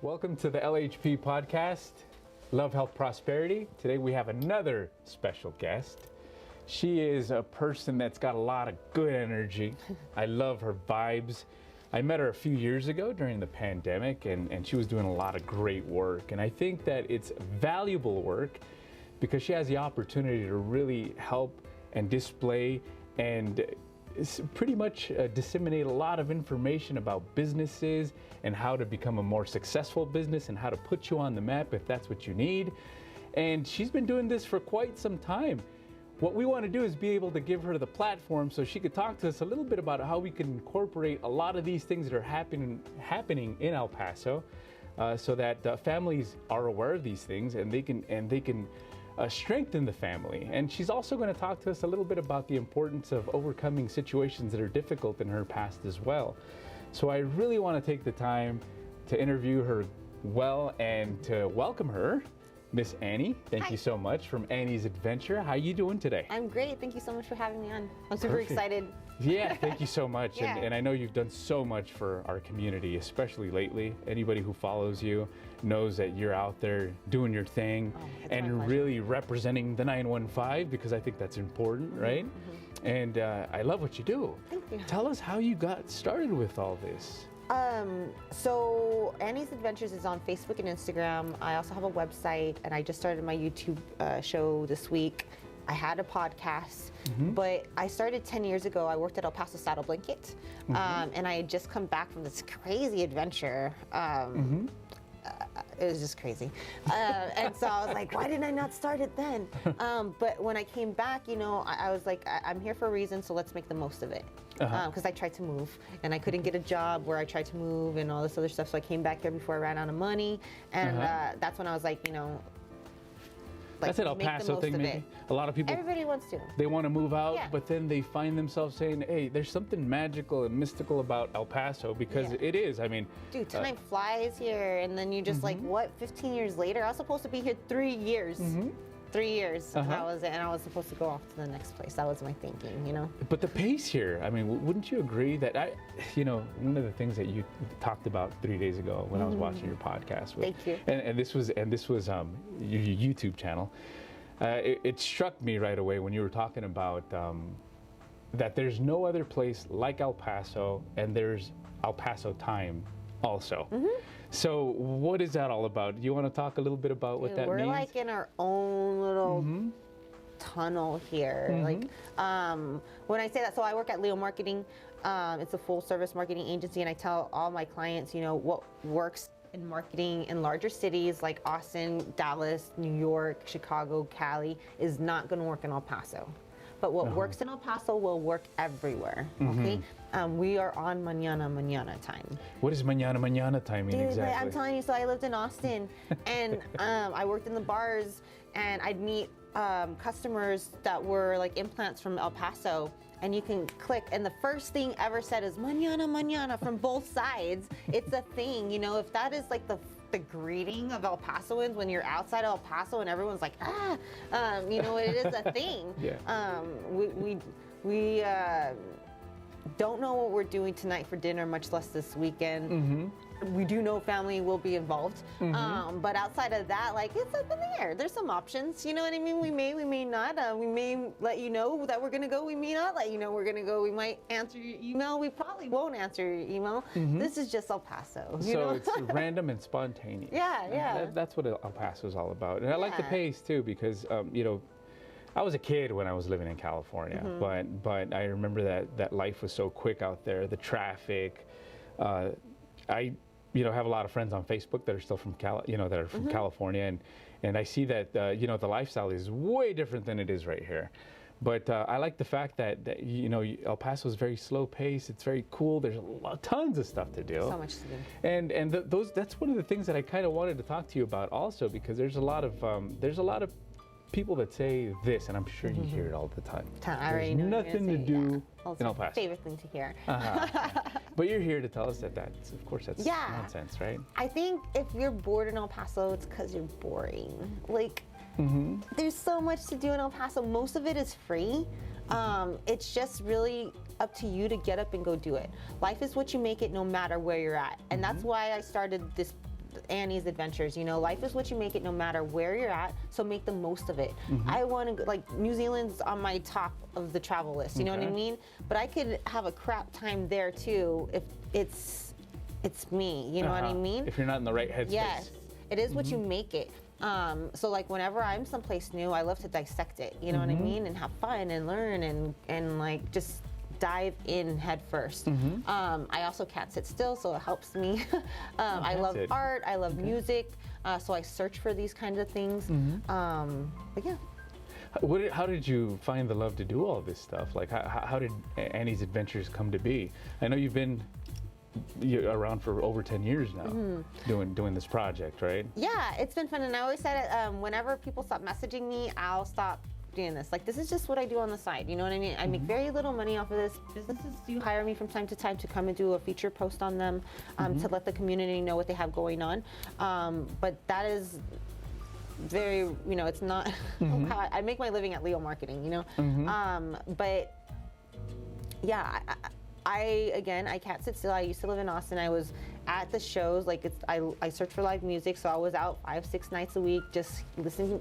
Welcome to the LHP podcast, Love, Health, Prosperity. Today we have another special guest. She is a person that's got a lot of good energy. I love her vibes. I met her a few years ago during the pandemic, and she was doing a lot of great work. And I think that it's valuable work because she has the opportunity to really help and display and pretty much disseminate a lot of information about businesses and how to become a more successful business and how to put you on the map if that's what you need. And she's been doing this for quite some time. What we want to do is be able to give her the platform so she could talk to us a little bit about how we can incorporate a lot of these things that are happening in El Paso, so that families are aware of these things and they can strengthen the family. And she's also going to talk to us a little bit about the importance of overcoming situations that are difficult in her past as well. So I really want to take the time to interview her well and to welcome her, Miss Annie. Thank you so much, from Annie's Adventure. How you doing today? I'm great. Thank you so much for having me on. I'm super excited. Yeah, thank you so much. And I know you've done so much for our community, especially lately. Anybody who follows you knows that you're out there doing your thing and really representing the 915, because I think that's important, right? Mm-hmm. And I love what you do. Thank you. Tell us how you got started with all this. So Annie's Adventures is on Facebook and Instagram. I also have a website, and I just started my YouTube show this week. I had a podcast, but I started 10 years ago. I worked at El Paso Saddle Blanket, and I had just come back from this crazy adventure. It was just crazy. And so I was like, why didn't I not start it then? But when I came back, I was like, I'm here for a reason, so let's make the most of it. Because I tried to move, and I couldn't get a job where I tried to move and all this other stuff. So I came back here before I ran out of money. And that's when I was like, that's an El Paso thing, maybe. A lot of people, everybody wants to. They want to move out, but then they find themselves saying, hey, there's something magical and mystical about El Paso, because it is. I mean, dude, time flies here, and then you just like, what, 15 years later? I was supposed to be here 3 years. 3 years, and I was supposed to go off to the next place. That was my thinking, But the pace here, I mean, wouldn't you agree that one of the things that you talked about 3 days ago when I was watching your podcast, thank you, and this was your YouTube channel. It struck me right away when you were talking about that there's no other place like El Paso, and there's El Paso time also. So what is that all about? Do you want to talk a little bit about what that means? We're like in our own little tunnel here. Like when I say that, so I work at Leo Marketing. It's a full service marketing agency, and I tell all my clients, what works in marketing in larger cities like Austin, Dallas, New York, Chicago, Cali is not going to work in El Paso. But what works in El Paso will work everywhere, okay? We are on mañana time. What does mañana time mean exactly? I'm telling you, so I lived in Austin, and I worked in the bars, and I'd meet customers that were like implants from El Paso, and you can click, and the first thing ever said is mañana from both sides. It's a thing, if that is like the greeting of El Pasoans when you're outside El Paso and everyone's like, it is a thing. We don't know what we're doing tonight for dinner, much less this weekend. We do know family will be involved, but outside of that, like, it's up in the air. There's some options, you know what I mean? We may not. We may let you know that we're gonna go. We may not let you know we're gonna go. We might answer your email. We probably won't answer your email. This is just El Paso. So it's random and spontaneous. That's what El Paso is all about. And I like the pace too, because I was a kid when I was living in California, but I remember that life was so quick out there. The traffic. I have a lot of friends on Facebook that are still from California, and I see that the lifestyle is way different than it is right here. But I like the fact that El Paso is very slow paced. It's very cool. There's tons of stuff to do. So much to do. And that's one of the things that I kind of wanted to talk to you about also, because there's a lot of people that say this, and I'm sure you hear it all the time. There's nothing to do in El Paso. Favorite thing to hear. But you're here to tell us that's nonsense, right? I think if you're bored in El Paso, it's because you're boring. Like, there's so much to do in El Paso. Most of it is free. It's just really up to you to get up and go do it. Life is what you make it, no matter where you're at. And that's why I started this Annie's Adventures. You know, life is what you make it, no matter where you're at. So make the most of it. I want to, like, New Zealand's on my top of the travel list. You know what I mean? But I could have a crap time there too if it's me. You know what I mean? If you're not in the right headspace. Yes, it is what you make it. So like whenever I'm someplace new, I love to dissect it. You know what I mean? And have fun and learn and like just dive in head first. I also can't sit still, so it helps me. I love art, I love music, so I search for these kinds of things. But yeah. How did you find the love to do all this stuff? Like, how did Annie's Adventures come to be? I know you've been around for over 10 years now, doing this project, right? Yeah, it's been fun, and I always said it, whenever people stop messaging me, I'll stop doing this. Like, this is just what I do on the side, you know what I mean? I make very little money off of this. Businesses do hire me from time to time to come and do a feature post on them, to let the community know what they have going on. But that is very, you know, it's not how I make my living at Leo Marketing, you know? But yeah, I can't sit still. I used to live in Austin. I was at the shows, like I search for live music, so I was out 5-6 nights a week just listening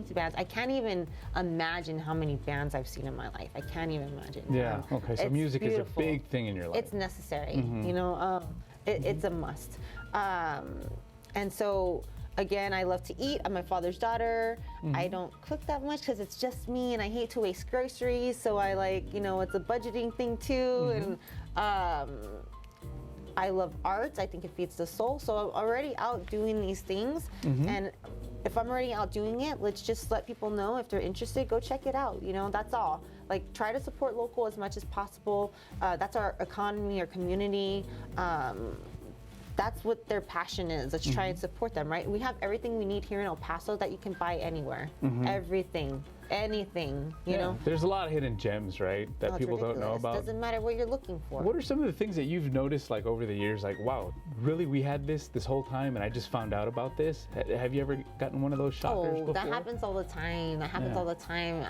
to bands. I can't even imagine how many bands I've seen in my life. I can't even imagine. Yeah, okay, so music beautiful. is a big thing in your life. It's necessary, you know, it's a must. And so, again, I love to eat. I'm my father's daughter. I don't cook that much because it's just me, and I hate to waste groceries. So I like, you know, it's a budgeting thing too. And I love art. I think it feeds the soul. So I'm already out doing these things. And if I'm already out doing it, let's just let people know if they're interested, go check it out. You know, that's all. Like, try to support local as much as possible. That's our economy, our community. That's what their passion is. Let's try and support them, right? We have everything we need here in El Paso that you can buy anywhere. Everything, anything, you know? There's a lot of hidden gems, right, that people don't know about. Doesn't matter what you're looking for. What are some of the things that you've noticed, like, over the years, like, wow, really, we had this whole time and I just found out about this? Have you ever gotten one of those shockers before? That happens all the time. That happens all the time.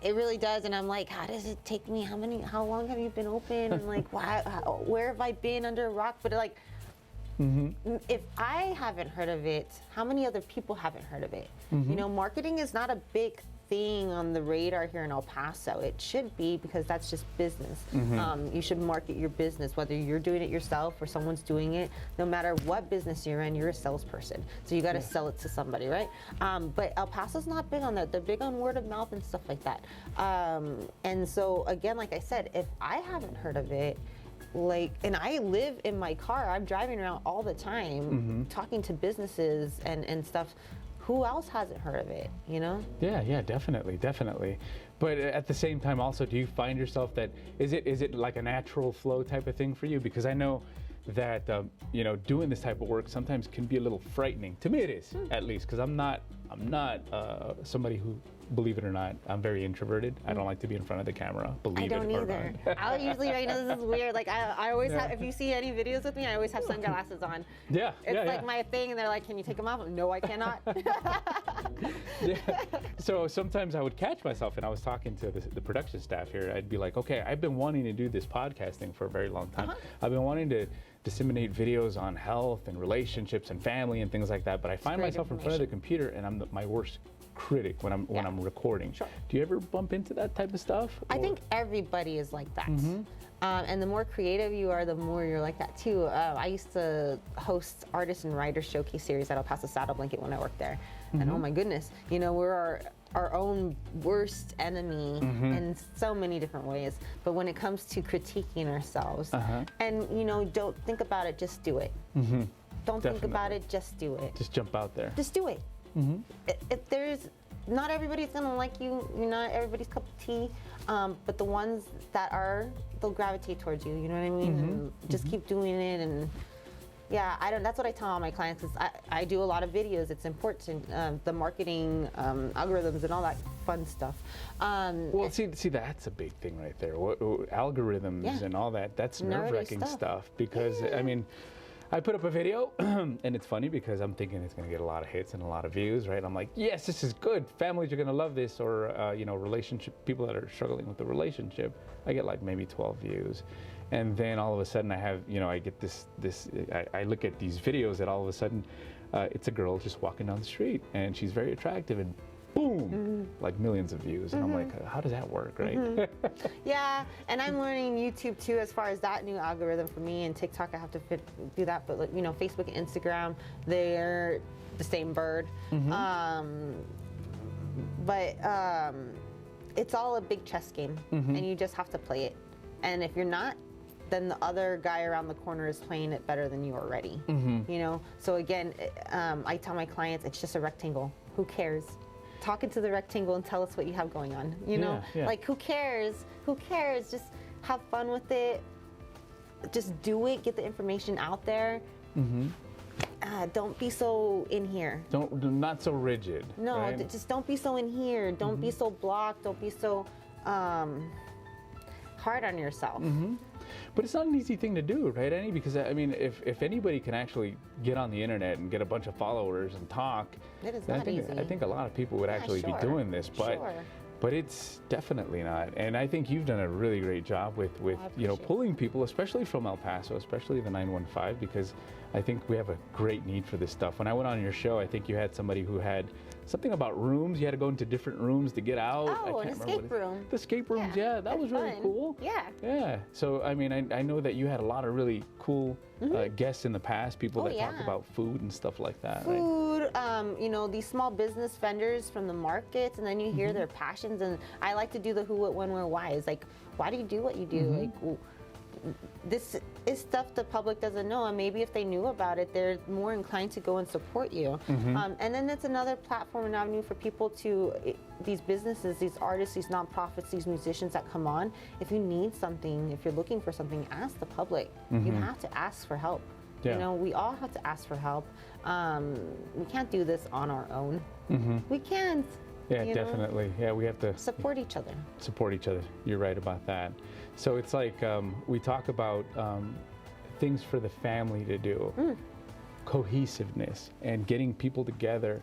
It really does, and I'm like, how does it take me? How long have you been open? And like, where have I been under a rock? But like, if I haven't heard of it, how many other people haven't heard of it? You know, marketing is not a big thing on the radar here in El Paso. It should be, because that's just business. You should market your business, whether you're doing it yourself or someone's doing it. No matter what business you're in, you're a salesperson. So you got to sell it to somebody, right? But El Paso's not big on that. They're big on word of mouth and stuff like that. And so, again, like I said, if I haven't heard of it, like, and I live in my car, I'm driving around all the time, talking to businesses and stuff. Who else hasn't heard of it, you know? Yeah, definitely. But at the same time, also, do you find yourself that, is it like a natural flow type of thing for you? Because I know that, you know, doing this type of work sometimes can be a little frightening. To me it is, at least, because I'm not somebody who, believe it or not, I'm very introverted. I don't like to be in front of the camera, believe it or not. I don't either. I'll usually, right now, this is weird, like I always have, if you see any videos with me, I always have sunglasses on. It's like my thing, and they're like, can you take them off? No, I cannot. So sometimes I would catch myself, and I was talking to the production staff here, I'd be like, okay, I've been wanting to do this podcasting for a very long time. I've been wanting to disseminate videos on health and relationships and family and things like that, but I find myself in front of the computer, and I'm my worst critic when I'm recording. Do you ever bump into that type of stuff? I think everybody is like that. And the more creative you are, the more you're like that too. I used to host artist and writer showcase series at El Paso Saddle Blanket when I worked there. And oh my goodness, you know, we're our own worst enemy in so many different ways. But when it comes to critiquing ourselves, and you know, don't think about it, just do it. Don't think about it, just do it. Just jump out there. Just do it. If there's, not everybody's gonna like you, you're not everybody's cup of tea, but the ones that are, they'll gravitate towards you, you know what I mean? And just keep doing it, and yeah, that's what I tell all my clients, is I do a lot of videos. It's important, the marketing algorithms and all that fun stuff. Well, see, that's a big thing right there. Algorithms and all that, that's nerve-wracking stuff, because I mean, I put up a video, and it's funny because I'm thinking it's going to get a lot of hits and a lot of views, right? I'm like, yes, this is good. Families are going to love this, or you know, relationship, people that are struggling with the relationship. I get like maybe 12 views, and then all of a sudden I have, you know, I get this. I look at these videos that all of a sudden it's a girl just walking down the street, and she's very attractive, and boom, like millions of views. And I'm like, how does that work, right? Yeah, and I'm learning YouTube too as far as that new algorithm for me, and TikTok I have to do that, but like, you know, Facebook and Instagram, they're the same bird. It's all a big chess game, and you just have to play it. And if you're not, then the other guy around the corner is playing it better than you already. You know, so again, I tell my clients, it's just a rectangle. Who cares? Talk into the rectangle and tell us what you have going on. You know, like who cares? Who cares? Just have fun with it. Just do it. Get the information out there. Don't be so in here. Not so rigid. No, right? Just don't be so in here. Don't be so blocked. Don't be so hard on yourself. But it's not an easy thing to do, right, Annie? Because I mean, if anybody can actually get on the internet and get a bunch of followers and talk, it is not easy. I think a lot of people would actually be doing this, but it's definitely not. And I think you've done a really great job with you know, pulling people, especially from El Paso, especially the 915, because I think we have a great need for this stuff. When I went on your show, I think you had somebody who had something about rooms. You had to go into different rooms to get out. Oh, an escape room. The escape rooms, yeah, that was really cool. Yeah. So, I mean, I know that you had a lot of really cool guests in the past, people that talk about food and stuff like that. Food, you know, these small business vendors from the markets, and then you hear their passions. And I like to do the who, what, when, where, why. It's like, why do you do what you do? Like, this is stuff the public doesn't know, and maybe if they knew about it, they're more inclined to go and support you. And then it's another platform and avenue for people to, these businesses, these artists, these nonprofits, these musicians that come on. If you need something, if you're looking for something, ask the public. You have to ask for help. You know, we all have to ask for help. We can't do this on our own. We can't. Yeah, definitely. Yeah, we have to support each other. Support each other. You're right about that. So it's like we talk about things for the family to do, cohesiveness, and getting people together.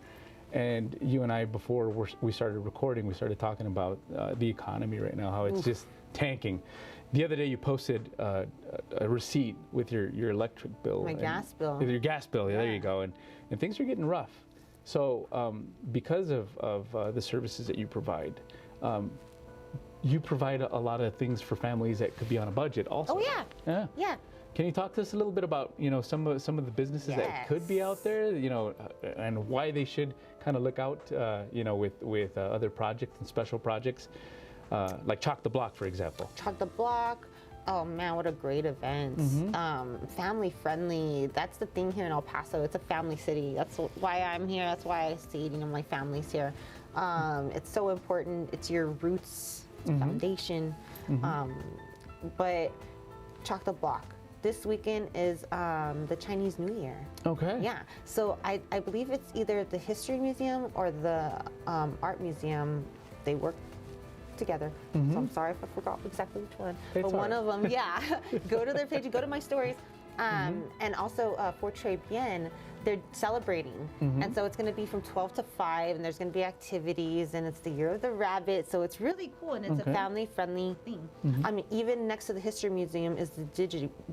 And you and I, before we started recording, we started talking about the economy right now, how it's just tanking. The other day you posted a receipt with your electric bill. My gas bill. With your gas bill, there you go. And things are getting rough. So because of the services that you provide a lot of things for families that could be on a budget also. Oh, yeah. Can you talk to us a little bit about, you know, some of the businesses that could be out there, you know, and why they should kind of look out, you know, with other projects and special projects, like Chalk the Block, for example. Chalk the Block. Oh man, what a great event. Family friendly. That's the thing here in El Paso. It's a family city. That's why I'm here. That's why I stayed. You know, my family's here. It's so important. It's your roots, it's foundation. But Chalk the Block. This weekend is the Chinese New Year. Okay. Yeah. So I believe it's either the History Museum or the Art Museum. They work together. So I'm sorry if I forgot exactly which one. But one of them, go to their page, go to my stories. And also for Très Bien, they're celebrating. And so it's going to be from 12 to 5, and there's going to be activities, and it's the Year of the Rabbit. So it's really cool, and it's a family-friendly thing. I mean, even next to the History Museum is the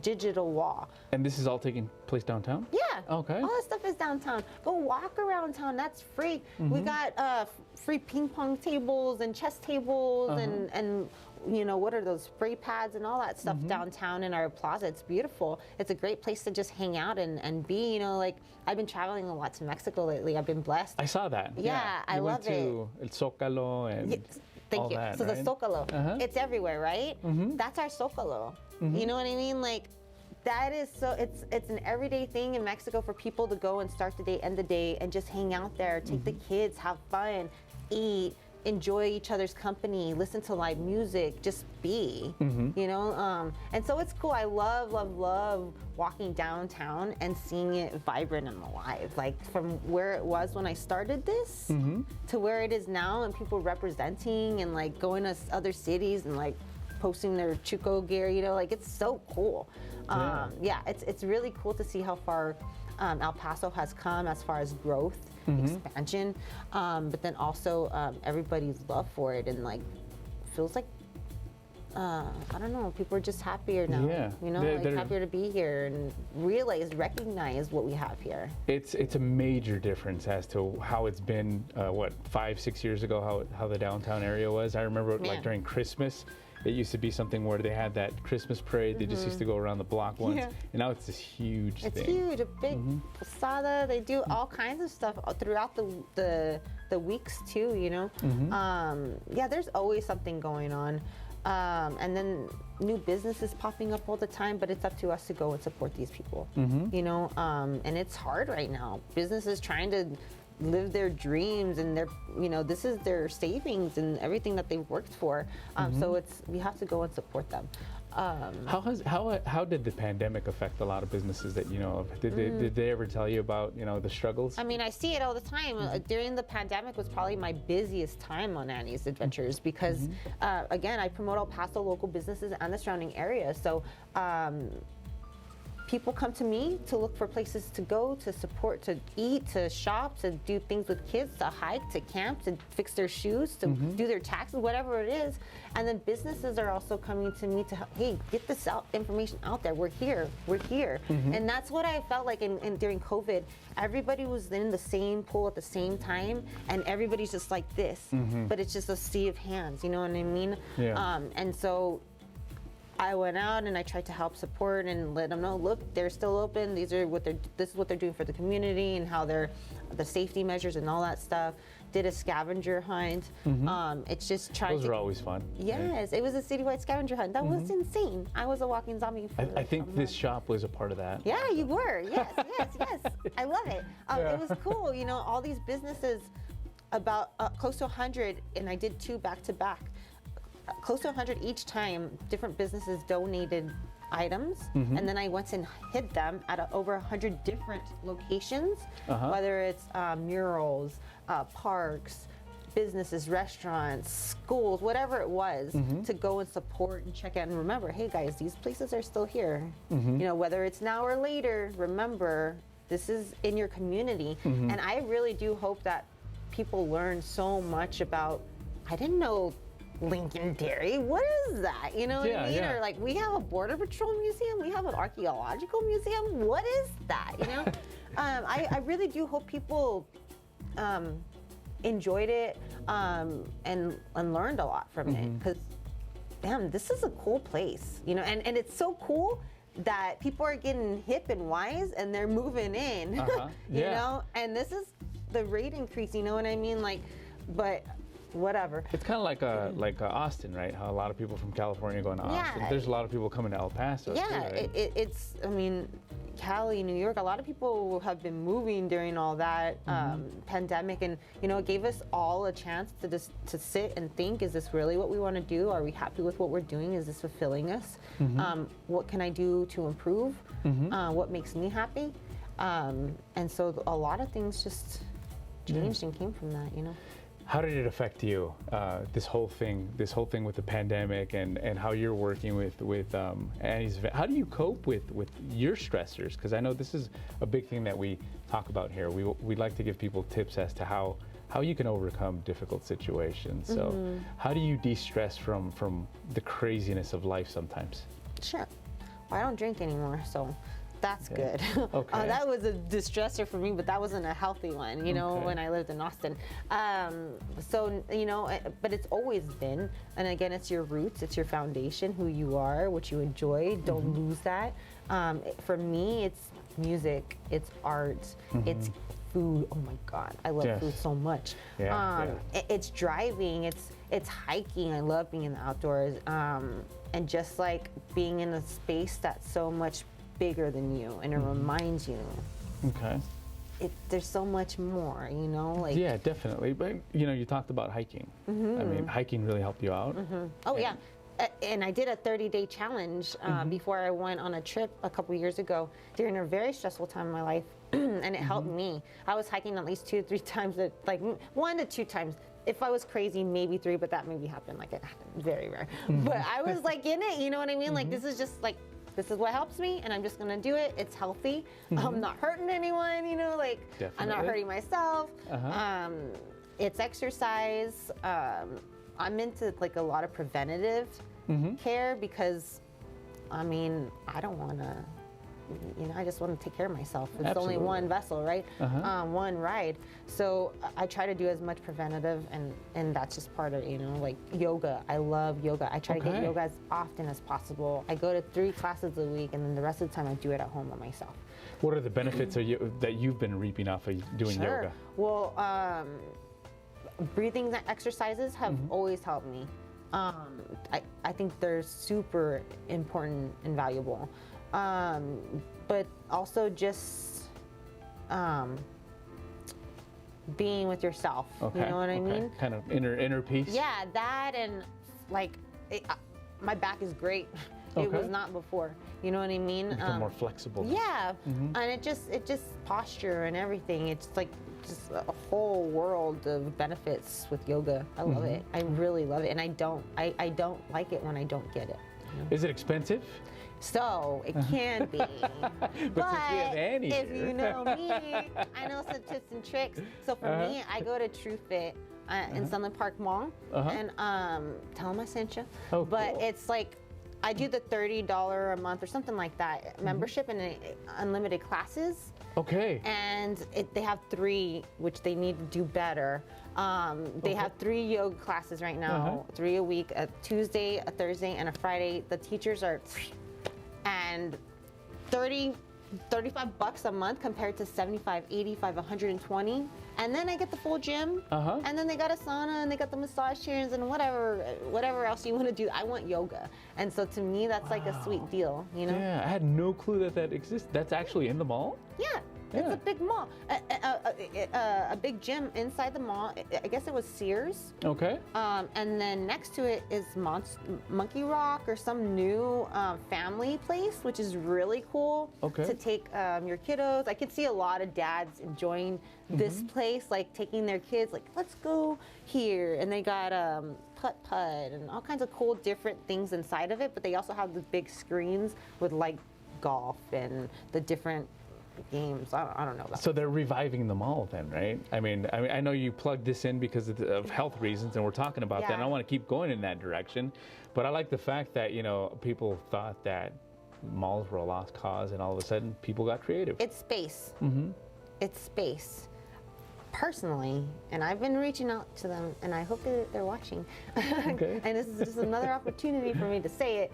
digital wall. And this is all taking place downtown? Yeah. Okay. All this stuff is downtown. Go walk around town. That's free. We got free ping pong tables and chess tables and you know, what are those spray pads and all that stuff downtown in our plaza. It's beautiful. It's a great place to just hang out and be, you know, like I've been traveling a lot to Mexico lately. I've been blessed. I saw that. Yeah, I love it. You went to El Zócalo and Thank all you. that, So right? the Zócalo, it's everywhere, right? That's our Zócalo. You know what I mean? Like, that is so, it's an everyday thing in Mexico for people to go and start the day, end the day, and just hang out there, take the kids, have fun, eat, enjoy each other's company, listen to live music, just be, you know? And so it's cool. I love walking downtown and seeing it vibrant and alive. Like from where it was when I started this to where it is now, and people representing and like going to other cities and like posting their Chuco gear, you know, like it's so cool. It's really cool to see how far El Paso has come as far as growth, expansion, but then also everybody's love for it, and like feels like I don't know, people are just happier now. Yeah. You know, like happier to be here and recognize what we have here. It's a major difference as to how it's been, 5-6 years ago, how the downtown area was. I remember like during Christmas, it used to be something where they had that Christmas parade. They just used to go around the block once. And now it's this huge thing. It's huge, a big posada. They do all kinds of stuff throughout the weeks too, you know. Yeah, there's always something going on. And then new businesses popping up all the time, but it's up to us to go and support these people, you know, and it's hard right now. Businesses trying to live their dreams and their, you know, this is their savings and everything that they've worked for. So we have to go and support them. How did the pandemic affect a lot of businesses that you know of? Did they ever tell you about, you know, the struggles? I mean, I see it all the time. During the pandemic was probably my busiest time on Annie's Adventures because, again, I promote El Paso local businesses and the surrounding area. So people come to me to look for places to go, to support, to eat, to shop, to do things with kids, to hike, to camp, to fix their shoes, to do their taxes, whatever it is. And then businesses are also coming to me to help, hey, get this information out there. We're here. And that's what I felt like during COVID. Everybody was in the same pool at the same time, and everybody's just like this. But it's just a sea of hands, you know what I mean? Yeah. And so I went out and I tried to help support and let them know, look, they're still open. This is what they're doing for the community and how the safety measures and all that stuff. Did a scavenger hunt. It's just trying Those are always fun. Yes, it was a citywide scavenger hunt. That was insane. I was a walking zombie. I think this shop was a part of that. Yeah, you were. Yes. I love it. It was cool. You know, all these businesses, about close to 100, and I did 2 back to back. Close to 100 each time, different businesses donated items, and then I went and hid them at over 100 different locations, whether it's murals, parks, businesses, restaurants, schools, whatever it was, to go and support and check out and remember, hey guys, these places are still here. You know, whether it's now or later, remember, this is in your community. And I really do hope that people learn so much about, I didn't know Lincoln Dairy, what is that? You know what I mean? Or like, we have a Border Patrol museum, we have an archaeological museum, what is that? You know, I really do hope people enjoyed it and learned a lot from it, because damn, this is a cool place, you know, and it's so cool that people are getting hip and wise and they're moving in, you know, and this is the rate increase, you know what I mean? Like, but whatever. It's kind of like Austin, right? How a lot of people from California go into Austin. There's a lot of people coming to El Paso. Yeah, too, right? it's, I mean, Cali, New York, a lot of people have been moving during all that pandemic, and you know, it gave us all a chance to sit and think, is this really what we want to do? Are we happy with what we're doing? Is this fulfilling us? What can I do to improve? What makes me happy? And so a lot of things just changed and came from that, you know. How did it affect you? This whole thing with the pandemic, and how you're working with Annie's. How do you cope with your stressors? Because I know this is a big thing that we talk about here. We'd like to give people tips as to how you can overcome difficult situations. So how do you de-stress from the craziness of life sometimes? Sure. Well, I don't drink anymore, so that's good. Okay. That was a distressor for me, but that wasn't a healthy one, you know, when I lived in Austin. So, you know, but it's always been, and again, it's your roots, it's your foundation, who you are, what you enjoy, don't lose that. For me, it's music, it's art, it's food. Oh my God, I love food so much. It's driving, it's hiking. I love being in the outdoors, and just like being in a space that's so much bigger than you, and it reminds you. Okay. There's so much more, you know, like. Yeah, definitely. But you know, you talked about hiking. I mean, hiking really helped you out. Oh yeah. And I did a 30-day challenge before I went on a trip a couple years ago during a very stressful time in my life, and it helped me. I was hiking at least 2 to 3 times, like 1 to 2 times. If I was crazy, maybe 3, but that maybe happened, like it happened very rare. But I was like in it, you know what I mean? Like, this is just like, this is what helps me, and I'm just gonna do it. It's healthy. I'm not hurting anyone, you know, like I'm not hurting myself. It's exercise. I'm into like a lot of preventative care because, I mean, I don't want to, I just want to take care of myself. It's Absolutely. only one vessel, right? One ride. So I try to do as much preventative, and that's just part of, like yoga. I love yoga. I try to get yoga as often as possible. I go to 3 classes a week, and then the rest of the time I do it at home by myself. What are the benefits that you've been reaping off of doing yoga? Well, breathing exercises have always helped me. I think they're super important and valuable. But also just being with yourself. You know what I mean? Kind of inner peace. Yeah, that and like my back is great. It was not before. You know what I mean? Become more flexible. Yeah, and it just posture and everything. It's like just a whole world of benefits with yoga. I love it. I really love it, and I don't like it when I don't get it. Is it expensive? So it can be, but since we have Annie if here. you know me, I know some tips and tricks. So for me, I go to TrueFit in Sunland Park Mall, and tell them I sent you. Oh, but cool. it's like I do the $30 a month or something like that membership and unlimited classes. Okay. And they have 3, which they need to do better. They have 3 yoga classes right now, 3 a week, a Tuesday, a Thursday, and a Friday. The teachers are, and $35 a month compared to $75, $85, $120. And then I get the full gym, and then they got a sauna, and they got the massage chairs, and whatever else you want to do. I want yoga, and so to me, that's like a sweet deal, Yeah, I had no clue that exists. That's actually in the mall? Yeah. It's a big mall, a big gym inside the mall. I guess it was Sears. Okay. And then next to it is Monkey Rock or some new family place, which is really cool to take your kiddos. I could see a lot of dads enjoying this place, like taking their kids, like, let's go here. And they got putt-putt and all kinds of cool different things inside of it, but they also have the big screens with like golf and the different games. I don't know about So they're reviving the mall then, right? I mean, I know you plugged this in because of health reasons, and we're talking about that. And I want to keep going in that direction, but I like the fact that people thought that malls were a lost cause, and all of a sudden people got creative. It's space. It's space. Personally, and I've been reaching out to them, and I hope that they're watching. Okay. And this is just another opportunity for me to say it.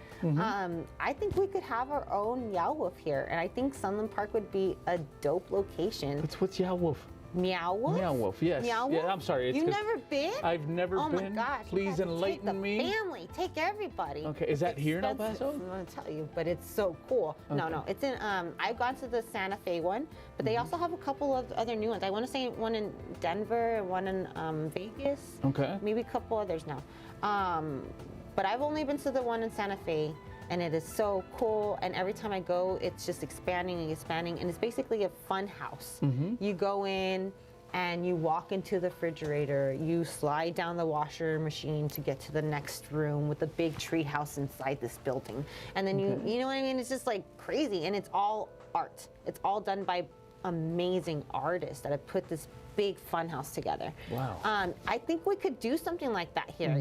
I think we could have our own Meow Wolf here, and I think Sunland Park would be a dope location. What's Meow Wolf? Meow Wolf? Meow Wolf, yes. Meow Wolf? Yeah, I'm sorry. You've never been? I've never been. Oh my gosh. Please enlighten me. Take the family. Take everybody. Okay, is that here in El Paso? I'm going to tell you, but it's so cool. Okay. No, it's in, I've gone to the Santa Fe one, but they also have a couple of other new ones. I want to say one in Denver and one in Vegas. Okay. Maybe a couple others now. But I've only been to the one in Santa Fe, and it is so cool. And every time I go, it's just expanding and expanding. And it's basically a fun house. You go in, and you walk into the refrigerator, you slide down the washer machine to get to the next room with a big tree house inside this building. And then you know what I mean? It's just like crazy, and it's all art. It's all done by amazing artists that have put this big fun house together. Wow. I think we could do something like that here,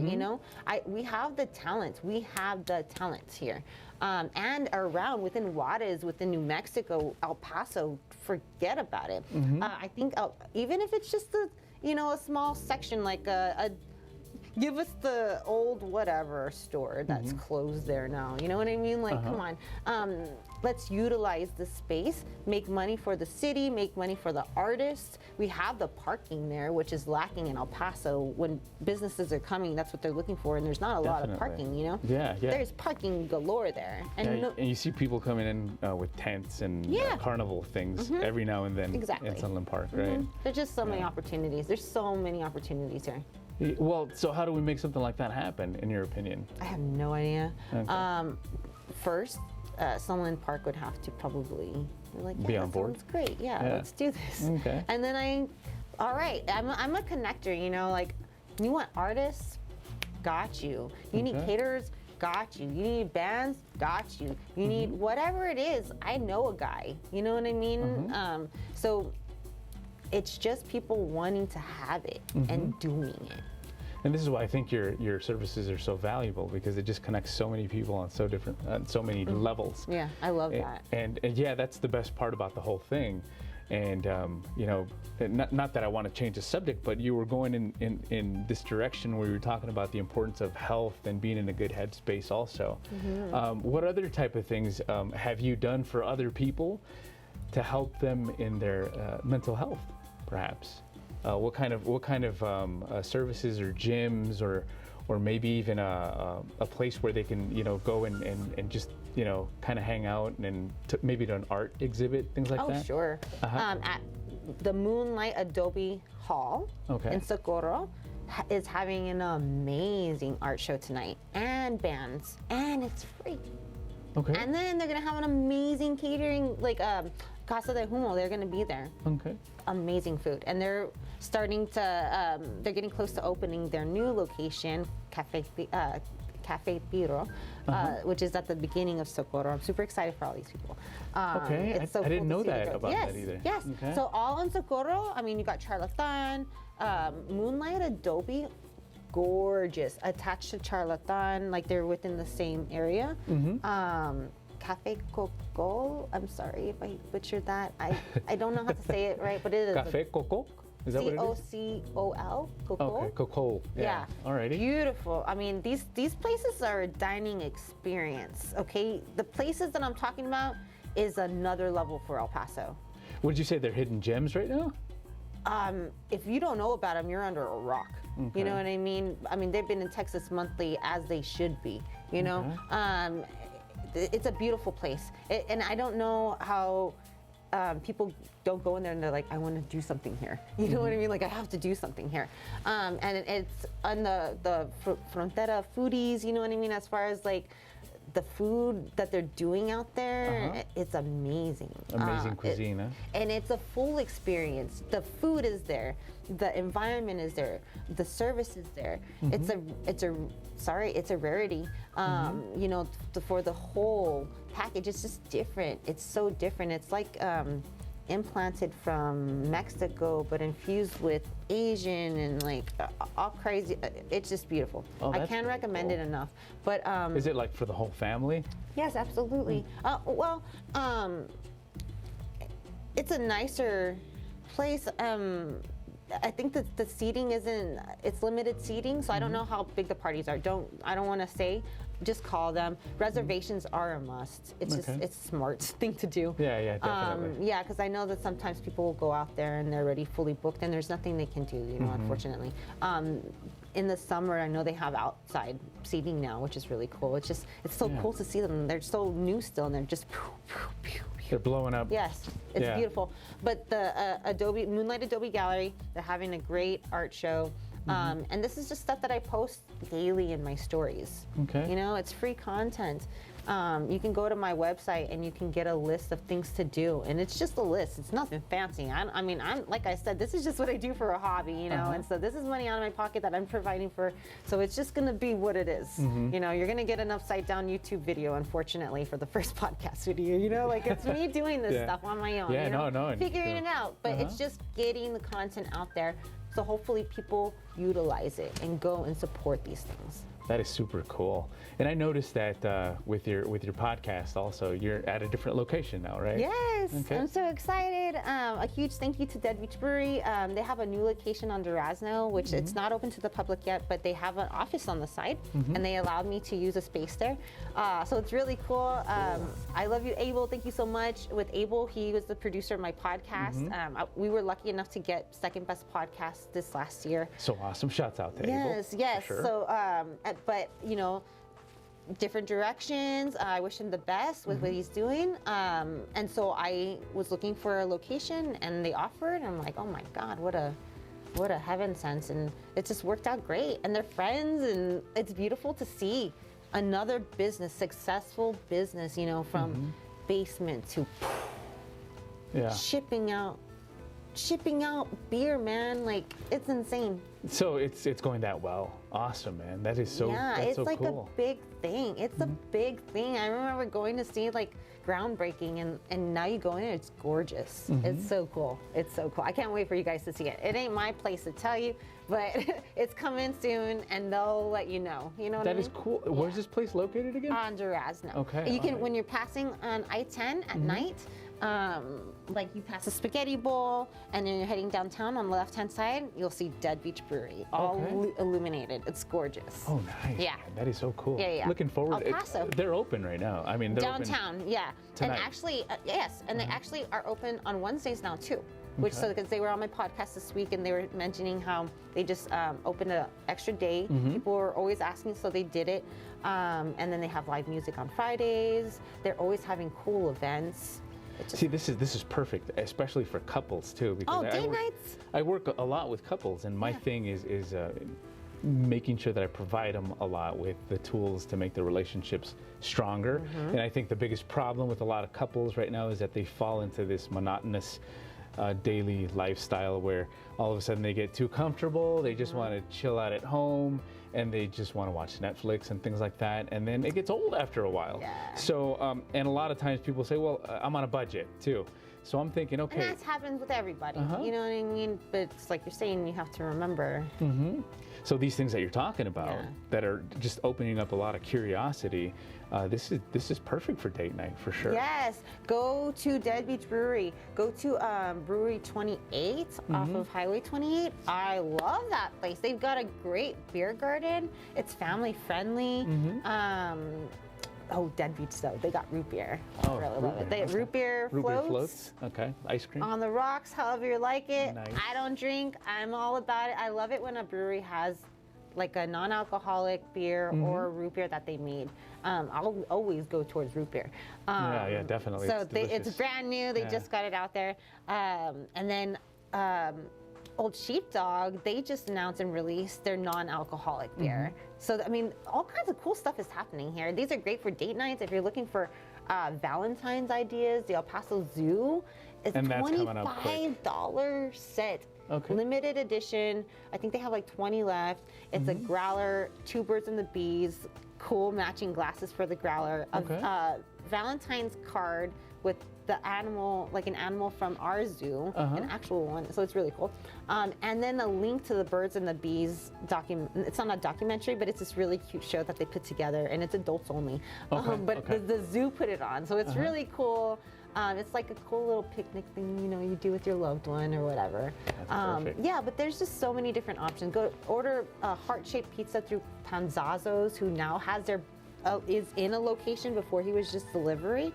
we have the talent. We have the talents here. And around within Juarez, within New Mexico, El Paso, forget about it. I think even if it's just a small section, like give us the old whatever store that's closed there now. You know what I mean? Like, come on. Let's utilize the space, make money for the city, make money for the artists. We have the parking there, which is lacking in El Paso. When businesses are coming, that's what they're looking for, and there's not a lot of parking, Yeah. There's parking galore there. And, and you see people coming in with tents and carnival things every now and then in Sunland Park, right? There's just so many opportunities. There's so many opportunities here. Well, so how do we make something like that happen, in your opinion? I have no idea. Okay. First, Sunland Park would have to probably be on board. Sounds great. Yeah, let's do this. Okay. And then all right, I'm a connector. Like, you want artists? Got you. You need caterers? Got you. You need bands? Got you. You need whatever it is. I know a guy. You know what I mean? So it's just people wanting to have it and doing it. And this is why I think your services are so valuable, because it just connects so many people on so many levels. Yeah, I love that. And yeah, that's the best part about the whole thing. And you know, not that I want to change the subject, but you were going in this direction where you were talking about the importance of health and being in a good headspace also. What other type of things have you done for other people to help them in their mental health, perhaps? What kind of services or gyms or maybe even a place where they can, you know, go and just, you know, kind of hang out and maybe to an art exhibit, things like that? Oh, sure. At the Moonlight Adobe Hall in Socorro is having an amazing art show tonight, and bands, and it's free. Okay. And then they're gonna have an amazing catering, like Casa de Humo. They're gonna be there. Okay. Amazing food, and they're starting to. They're getting close to opening their new location, Cafe Piro, which is at the beginning of Socorro. I'm super excited for all these people. Okay, It's so I didn't cool know to see that the about yes, that either. Yes. Okay. So all in Socorro. I mean, you got Charlatan, Moonlight Adobe. Gorgeous, attached to Charlatan, like they're within the same area. Cafe Coco, I'm sorry if I butchered that. I don't know how to say it right, but it is Cafe Coco? Is that what it is? Cocol, Coco. Okay, Coco. Yeah. Alrighty. Beautiful. I mean, these places are a dining experience. Okay, the places that I'm talking about is another level for El Paso. Would you say they're hidden gems right now? If you don't know about them, you're under a rock. You know what I mean? I mean, they've been in Texas Monthly as they should be, you know? It's a beautiful place. And I don't know how people don't go in there and they're like, I want to do something here. You know what I mean? Like, I have to do something here. And it's on the Frontera foodies, you know what I mean? As far as like, the food that they're doing out there, it's amazing. Amazing cuisine, huh? And it's a full experience. The food is there, the environment is there, the service is there. It's a rarity. You know, for the whole package, it's just different. It's so different. It's like implanted from Mexico, but infused with Asian and like all crazy. It's just beautiful. Oh, I can't recommend it enough. But is it like for the whole family? yes, absolutely. Well, it's a nicer place. I think that the seating it's limited seating, so I don't know how big the parties are. I don't want to say. Just call them. Reservations are a must. It's just it's a smart thing to do. Yeah, definitely. Yeah, because I know that sometimes people will go out there and they're already fully booked, and there's nothing they can do. You know, unfortunately. In the summer, I know they have outside seating now, which is really cool. It's so cool to see them. They're so new still, and they're just. They're blowing up. Yes, it's beautiful. But the Moonlight Adobe Gallery, they're having a great art show. And this is just stuff that I post daily in my stories. Okay. You know, it's free content. You can go to my website and you can get a list of things to do, and it's just a list. It's nothing fancy. I mean, like I said, this is just what I do for a hobby, you know. And so this is money out of my pocket that I'm providing for. So it's just gonna be what it is. You know, you're gonna get an upside down YouTube video, unfortunately, for the first podcast video. You know, like it's me doing this stuff on my own. Yeah, you know, no, figuring it out. But it's just getting the content out there. So hopefully people utilize it and go and support these things. That is super cool. And I noticed that with your podcast also, you're at a different location now, right? Yes, Okay. I'm so excited. A huge thank you to Dead Beach Brewery. They have a new location on Durazno, which it's not open to the public yet, but they have an office on the side, and they allowed me to use a space there. So it's really cool. I love you, Abel. Thank you so much. With Abel, he was the producer of my podcast. We were lucky enough to get second best podcast this last year. So awesome. Shouts out to Abel. Yes. For sure. So, but you know, different directions. I wish him the best with what he's doing. And so I was looking for a location, and they offered. I'm like, oh my God, what a heaven sense, and it just worked out great. And they're friends, and it's beautiful to see another business, successful business, you know, from basement to shipping out shipping out beer, man. Like, it's insane. So it's going that well. Awesome, man. That is so. Yeah, that's it's so like cool. a big thing. It's a big thing. I remember going to see like groundbreaking, and now you go in and it's gorgeous. It's so cool. It's so cool. I can't wait for you guys to see it. It ain't my place to tell you, but it's coming soon, and they'll let you know. You know what I mean? That is cool. Where's this place located again? On Durazno. Okay, You can alright. when you're passing on I-10 at night. Like you pass a spaghetti bowl, and then you're heading downtown on the left-hand side, you'll see Dead Beach Brewery, all Okay. illuminated. It's gorgeous. Oh, nice. Yeah. Man, that is so cool. Yeah, yeah. Looking forward. El Paso. They're open right now. I mean, they're Downtown, yeah. tonight. And actually, yes, and they actually are open on Wednesdays now too. Which so because they were on my podcast this week and they were mentioning how they just opened an extra day. People were always asking, so they did it. And then they have live music on Fridays. They're always having cool events. See, this is perfect, especially for couples too. Because Oh, date nights? I work a lot with couples, and my thing is making sure that I provide them a lot with the tools to make their relationships stronger. And I think the biggest problem with a lot of couples right now is that they fall into this monotonous daily lifestyle where all of a sudden they get too comfortable, they just want to chill out at home, and they just want to watch Netflix and things like that, and then it gets old after a while. Yeah. So, and a lot of times people say, well, I'm on a budget too. So I'm thinking, And okay. that happens with everybody. You know what I mean? But it's like you're saying, you have to remember. So these things that you're talking about Yeah. that are just opening up a lot of curiosity, this is perfect for date night for sure. Yes, go to Dead Beach Brewery. Go to Brewery 28 off of Highway 28. I love that place. They've got a great beer garden. It's family friendly. Oh, Dead Beach though. They got root beer. I Oh, really root love it. They beer, root beer Root floats. beer floats. Okay. Ice cream. On the rocks, however you like it. Nice. I don't drink. I'm all about it. I love it when a brewery has like a non-alcoholic beer or root beer that they made. I'll always go towards root beer. Yeah, definitely. So It's it's delicious. brand new. They Yeah. just got it out there. And then Old Sheepdog, they just announced and released their non-alcoholic beer. So I mean, all kinds of cool stuff is happening here. These are great for date nights. If you're looking for Valentine's ideas, the El Paso Zoo is And that's coming up quick. $25 set. Okay. Limited edition. I think they have like 20 left. It's a growler, 2 birds and the bees, cool matching glasses for the growler, Okay. a Valentine's card with the animal, like an animal from our zoo, an actual one. So it's really cool. And then a link to the birds and the bees It's not a documentary, but it's this really cute show that they put together, and it's adults only. But okay. the zoo put it on, so it's really cool. It's like a cool little picnic thing, you know, you do with your loved one or whatever. That's perfect. Yeah, but there's just so many different options. Go order a heart-shaped pizza through Panzazzo's, who now has their is in a location before he was just delivery.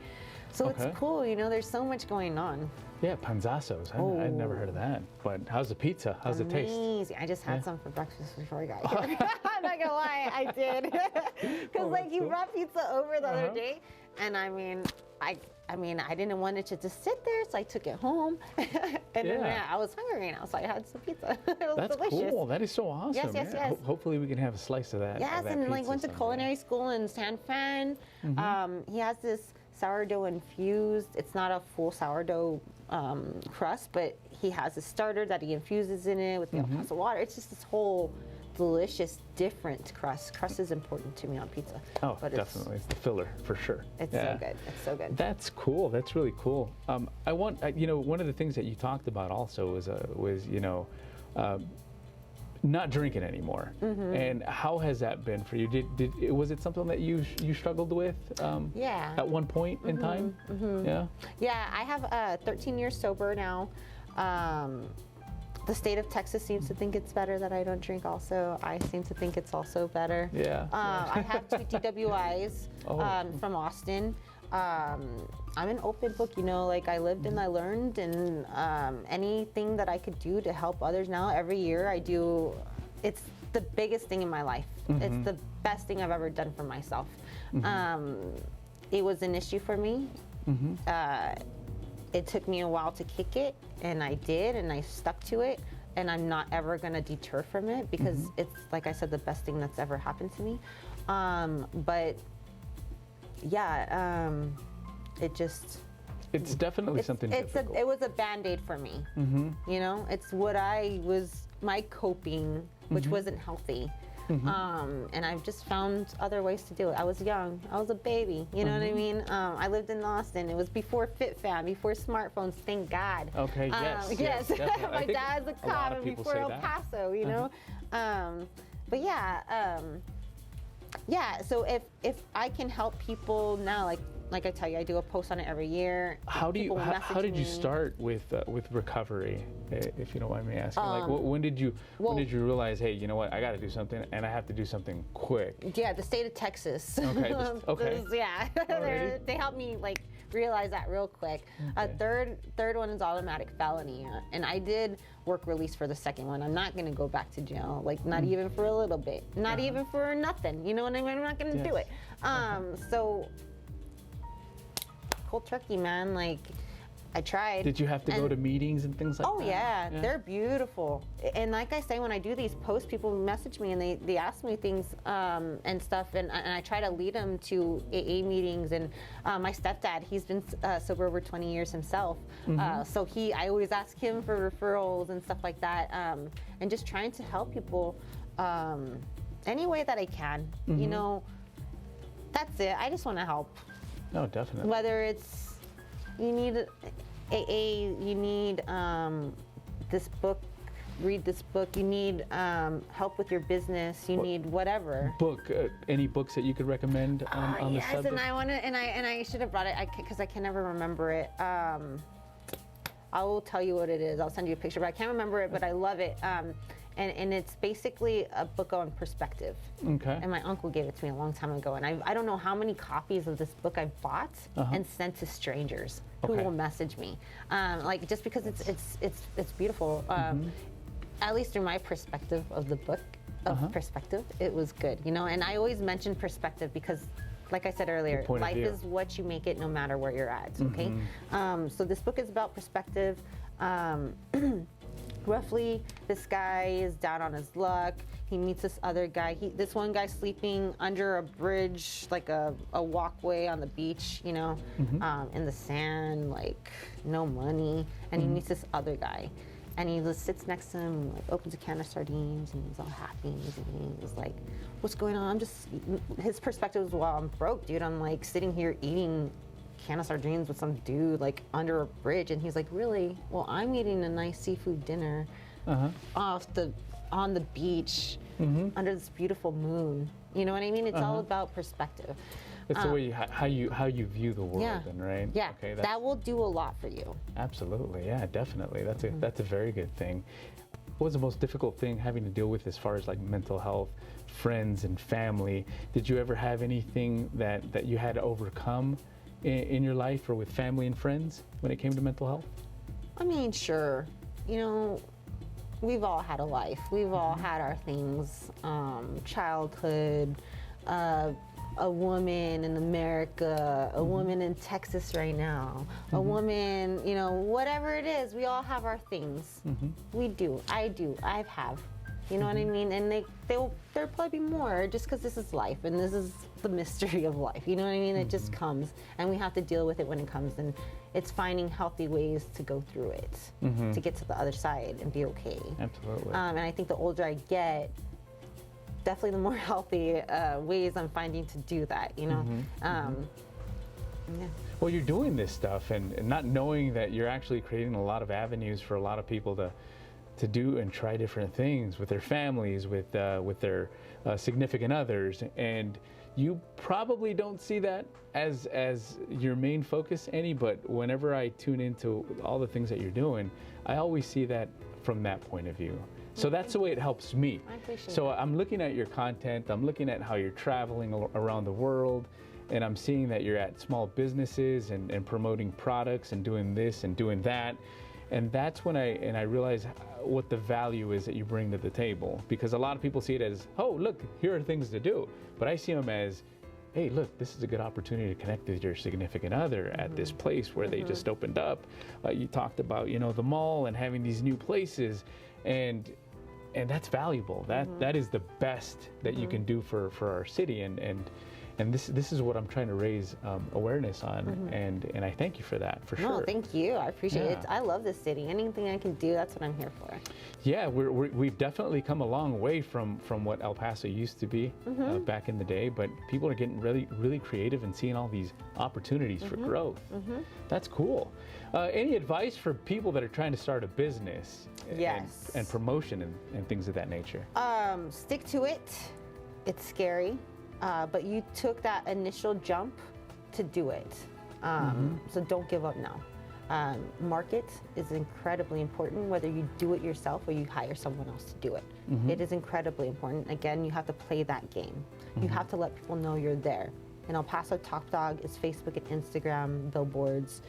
So Okay. it's cool, you know. There's so much going on. Yeah, panzassos. I'd never heard of that. But how's the pizza? How's it taste? Amazing. I just had some for breakfast before I got here. I'm not gonna lie, I did. Because like that's you cool. brought pizza over the other day, and I mean, I didn't want it to just sit there, so I took it home. And then Yeah. I was hungry now, so I had some pizza. It was That's delicious. cool. That is so awesome. Yes, yes, yeah. yes. Hopefully we can have a slice of that. Yes, of that and like pizza went to someday. culinary school in San Fran. He has this sourdough infused. It's not a full sourdough crust, but he has a starter that he infuses in it with the El Paso water. It's just this whole delicious, different crust. Crust is important to me on pizza. Oh, but definitely. It's the filler for sure. It's Yeah. so good. It's so good. That's cool. That's really cool. I want, one of the things that you talked about also was not drinking anymore. And how has that been for you? Was it something that you struggled with? Yeah. At one point in time. Yeah. Yeah, I have 13 years sober now. The state of Texas seems to think it's better that I don't drink also. I seem to think it's also better. Yeah. I have 2 DWIs from Austin. I'm an open book, you know, like I lived and I learned, and anything that I could do to help others now, every year I do, it's the biggest thing in my life. It's the best thing I've ever done for myself. It was an issue for me. It took me a while to kick it, and I did, and I stuck to it, and I'm not ever gonna deter from it because it's, like I said, the best thing that's ever happened to me. But yeah, it just, It's definitely something difficult. It was a Band-Aid for me. You know, it's what my coping, which wasn't healthy. And I've just found other ways to do it. I was young. I was a baby. You know what I mean? I lived in Austin. It was before FitFam, before smartphones. Thank God. Okay. Yes. Yes. My dad's a cop, and before El that. Paso. You know. But yeah. Yeah. So if I can help people now, like I tell you, I do a post on it every year. How did you start with recovery, if you don't mind me asking? Like, when did you realize, hey, you know what, I got to do something, and I have to do something quick? Yeah, the state of Texas. Okay. Okay. Yeah, they helped me like realize that real quick. Okay. Third one is automatic felony, and I did work release for the second one. I'm not going to go back to jail, like not even for a little bit, not even for nothing. You know what I mean? I'm not going to do it. So. Cold turkey, man. Like, I tried. Did you have to go to meetings and things like that? Oh yeah, they're beautiful. And like I say, when I do these posts, people message me and they ask me things and stuff, and I try to lead them to AA meetings. And my stepdad, he's been sober over 20 years himself, so I always ask him for referrals and stuff like that, and just trying to help people any way that I can. You know, that's it. I just want to help. No, definitely. Whether it's you need AA, you need this book, read this book. You need help with your business. You need whatever. Any books that you could recommend on the subject? Yes, and I want to, and I should have brought it because I can never remember it. I will tell you what it is. I'll send you a picture, but I can't remember it. But I love it. And it's basically a book on perspective. Okay. And my uncle gave it to me a long time ago, and I don't know how many copies of this book I've bought and sent to strangers who will message me, like just because it's beautiful. At least through my perspective of the book of perspective, it was good, you know. And I always mention perspective because, like I said earlier, life is what you make it, no matter where you're at. Okay. So this book is about perspective. Roughly, this guy is down on his luck. He meets this other guy. This one guy sleeping under a bridge, like a walkway on the beach, you know, in the sand, like no money. And he meets this other guy, and he just sits next to him, like opens a can of sardines, and he's all happy. And he's like, "What's going on?" His perspective is, "Well, I'm broke, dude. I'm like sitting here eating can of sardines with some dude like under a bridge." And he's like, "Really? Well, I'm eating a nice seafood dinner on the beach under this beautiful moon." You know what I mean? It's all about perspective. It's the way how you view the world, then, right? Yeah, okay, that will do a lot for you. Absolutely, yeah, definitely. That's a very good thing. What was the most difficult thing having to deal with as far as like mental health, friends and family? Did you ever have anything that you had to overcome in your life or with family and friends when it came to mental health? I mean, sure. You know, we've all had a life. We've all had our things. Childhood, a woman in America, a woman in Texas right now, a woman, you know, whatever it is, we all have our things. We do. I do. I have. You know what I mean? And there'll probably be more just because this is life and this is the mystery of life. You know what I mean? It just comes and we have to deal with it when it comes. And it's finding healthy ways to go through it, to get to the other side and be okay. Absolutely. And I think the older I get, definitely the more healthy ways I'm finding to do that, you know? Yeah. Well, you're doing this stuff and not knowing that you're actually creating a lot of avenues for a lot of people to do and try different things with their families, with their significant others, and you probably don't see that as your main focus, Annie, but whenever I tune into all the things that you're doing, I always see that from that point of view. So that's the way it helps me. I appreciate So that. I'm looking at your content, I'm looking at how you're traveling around the world, and I'm seeing that you're at small businesses and promoting products and doing this and doing that. And that's when I realize what the value is that you bring to the table. Because a lot of people see it as, oh, look, here are things to do. But I see them as, hey, look, this is a good opportunity to connect with your significant other at this place where they just opened up. You talked about, you know, the mall and having these new places. And that's valuable. That is the best that you can do for our city. And And this is what I'm trying to raise awareness on, and I thank you for that, for sure. No, thank you. I appreciate it. I love this city. Anything I can do, that's what I'm here for. Yeah, we've definitely come a long way from what El Paso used to be back in the day, but people are getting really creative and seeing all these opportunities for growth. That's cool. Any advice for people that are trying to start a business and promotion and things of that nature? Stick to it. It's scary, but you took that initial jump to do it. So don't give up now. Market is incredibly important, whether you do it yourself or you hire someone else to do it. It is incredibly important. Again, you have to play that game. You have to let people know you're there. In El Paso, Top Dog is Facebook and Instagram, billboards.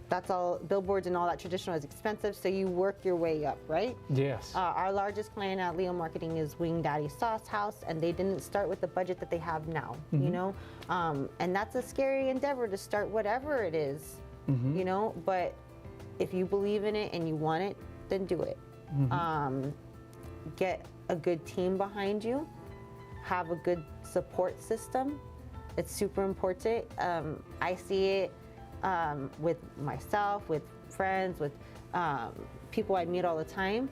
That's all. Billboards and all that traditional is expensive, so you work your way up, right? Yes. Our largest client at Leo Marketing is Wing Daddy Sauce House, and they didn't start with the budget that they have now, you know? And that's a scary endeavor to start whatever it is, you know? But if you believe in it and you want it, then do it. Get a good team behind you. Have a good support system. It's super important. I see it with myself, with friends, with people I meet all the time.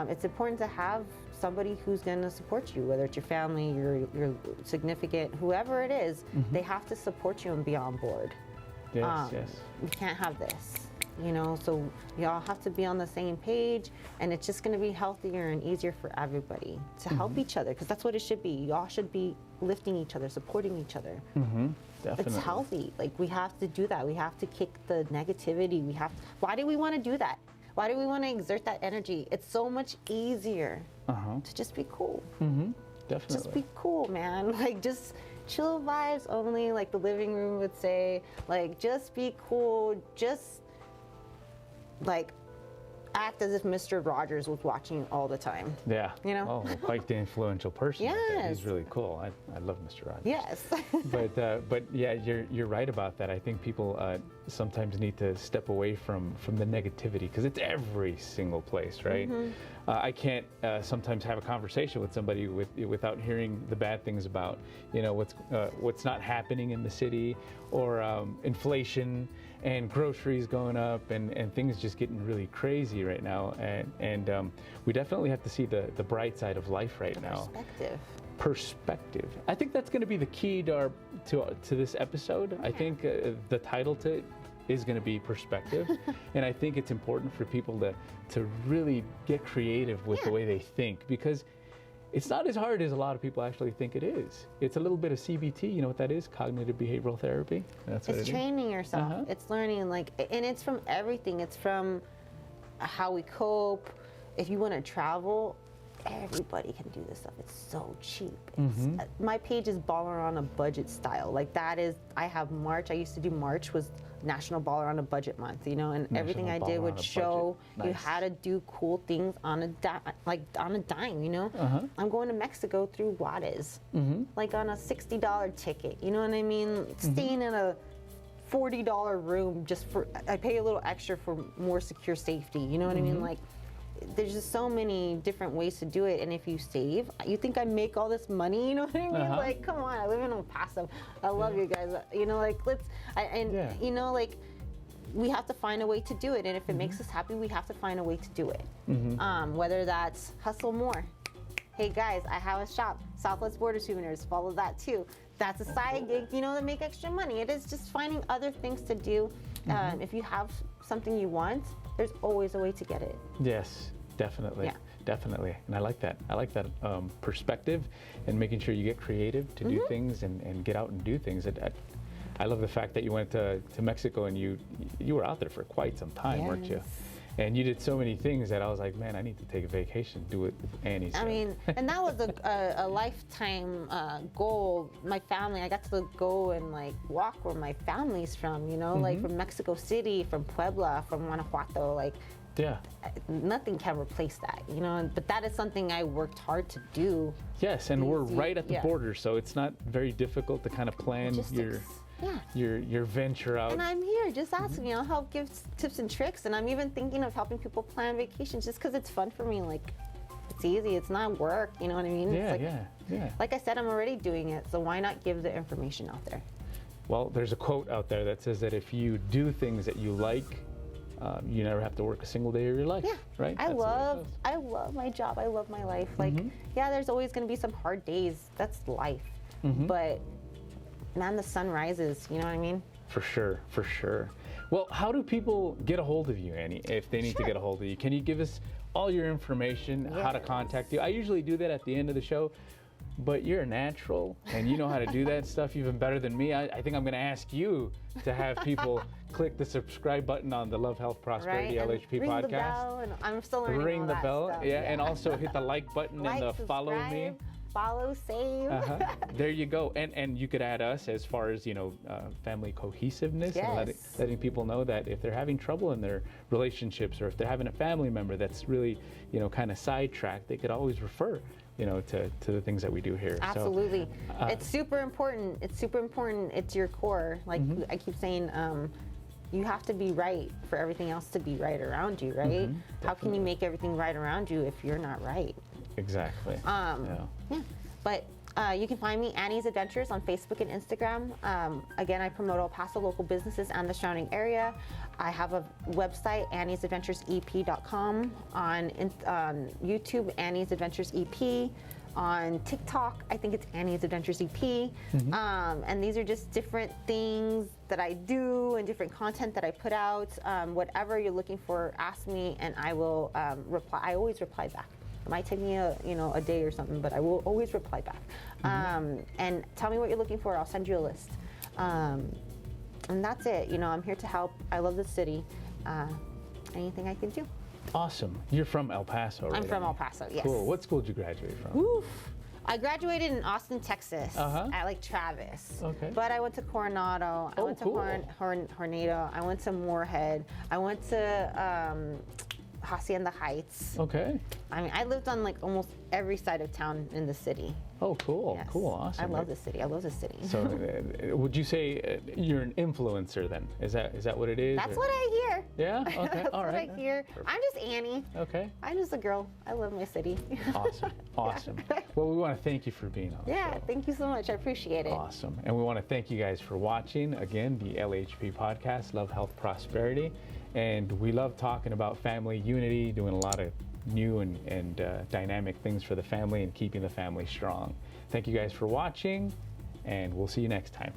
It's important to have somebody who's going to support you, whether it's your family, your significant, whoever it is. They have to support you and be on board. Yes, You can't have this, you know, so y'all have to be on the same page, and it's just going to be healthier and easier for everybody to help each other, because that's what it should be. Y'all should be lifting each other, supporting each other. Definitely. It's healthy. Like, we have to do that. We have to kick the negativity. Why do we want to do that? Why do we want to exert that energy? It's so much easier to just be cool. Definitely. Just be cool, man. Like, just chill vibes only, like the living room would say. Like, just be cool. Just, like, act as if Mr. Rogers was watching you all the time. Yeah. You know? Oh, quite the influential person. Like that. Yes. He's really cool. I love Mr. Rogers. Yes. But yeah, you're right about that. I think people sometimes need to step away from the negativity, because it's every single place, right? I can't sometimes have a conversation with somebody without hearing the bad things about, you know, what's not happening in the city, or inflation and groceries going up, and things just getting really crazy right now. And we definitely have to see the bright side of life right now. Perspective. I think that's going to be the key to this episode. I think the title to it is going to be perspective. And I think it's important for people to really get creative with the way they think, because it's not as hard as a lot of people actually think it is. It's a little bit of CBT. You know what that is? Cognitive behavioral therapy. That's what it's training yourself. It's learning, like, and it's from everything. It's from how we cope. If you want to travel, everybody can do this stuff. It's so cheap. My page is Baller on a Budget style. Like, that is, I have March. I used to do March was National Baller on a Budget month, you know, and everything I did would show you how to do cool things on a dime, you know. I'm going to Mexico through Juarez, like on a $60 ticket, you know what I mean? Staying in a $40 room just for, I pay a little extra for more secure safety, you know what I mean? Like, there's just so many different ways to do it, and if you save, you think I make all this money, you know what I mean? Like, come on, I live in El Paso. I love you guys, you know, like, you know, like, we have to find a way to do it, and if it makes us happy, we have to find a way to do it. Whether that's hustle more. Hey guys, I have a shop, Southwest Border Souvenirs, follow that too. That's a side gig, you know, to make extra money. It is just finding other things to do. If you have something you want, there's always a way to get it. Yes, definitely. Definitely. And I like that. I like that perspective, and making sure you get creative to do things and get out and do things. I love the fact that you went to Mexico, and you were out there for quite some time, weren't you? And you did so many things that I was like, man, I need to take a vacation, do it with Annie. I mean, and that was a lifetime goal. My family, I got to go and like walk where my family's from, you know, like from Mexico City, from Puebla, from Guanajuato, like. Nothing can replace that, you know, but that is something I worked hard to do. Yes, and we're right at the border, so it's not very difficult to kind of plan your venture out. And I'm here, just ask me. I'll help give tips and tricks, and I'm even thinking of helping people plan vacations just because it's fun for me. Like, It's easy. It's not work. You know what I mean? Yeah, It's yeah. like I said, I'm already doing it. So why not give the information out there? Well, there's a quote out there that says that if you do things that you like, you never have to work a single day of your life. Yeah. Right? I That's what it says. love my job. I love my life. Like, yeah, there's always going to be some hard days. That's life. But man, the sun rises. You know what I mean? For sure, for sure. Well, how do people get a hold of you, Annie, if they need to get a hold of you? Can you give us all your information, how to contact you? I usually do that at the end of the show, but you're a natural and you know how to do that stuff even better than me. I think I'm going to ask you to have people click the subscribe button on the Love, Health, Prosperity LHP ring podcast. The bell, and I'm still learning Ring all the that bell, stuff. yeah, and also hit the like button and the follow me. Follow, save. There you go. And you could add us as far as, family cohesiveness and letting people know that if they're having trouble in their relationships or if they're having a family member that's really, kind of sidetracked, they could always refer, to the things that we do here. Absolutely. So, it's super important. It's super important. It's your core. Like I keep saying, you have to be right for everything else to be right around you, right? How can you make everything right around you if you're not right? Exactly. Yeah. But you can find me, Annie's Adventures, on Facebook and Instagram. Again, I promote El Paso local businesses and the surrounding area. I have a website, anniesadventuresep.com. On YouTube, Annie's Adventures EP. On TikTok, I think it's Annie's Adventures EP. And these are just different things that I do and different content that I put out. Whatever you're looking for, ask me and I will reply. I always reply back. It might take me a day or something, but I will always reply back. And tell me what you're looking for. I'll send you a list. And that's it. I'm here to help. I love the city. Anything I can do. Awesome. You're from El Paso, right? I'm from El Paso, yes. Cool. What school did you graduate from? Oof. I graduated in Austin, Texas, at Travis. Okay. But I went to Coronado. I went to Hornado. I went to Moorhead. I went to Hacienda Heights. Okay. I mean, I lived on almost every side of town in the city. Oh, cool. Yes. Cool. Awesome. I love the city. I love the city. So, would you say you're an influencer then? Is that what it is? That's what I hear. Yeah. Okay. That's all right. what I hear. I'm just Annie. Okay. I'm just a girl. I love my city. Awesome. Awesome. Well, we want to thank you for being on the show. Thank you so much. I appreciate it. Awesome. And we want to thank you guys for watching, again, the LHP podcast, Love, Health, Prosperity. And we love talking about family unity, doing a lot of new and dynamic things for the family and keeping the family strong. Thank you guys for watching, and we'll see you next time.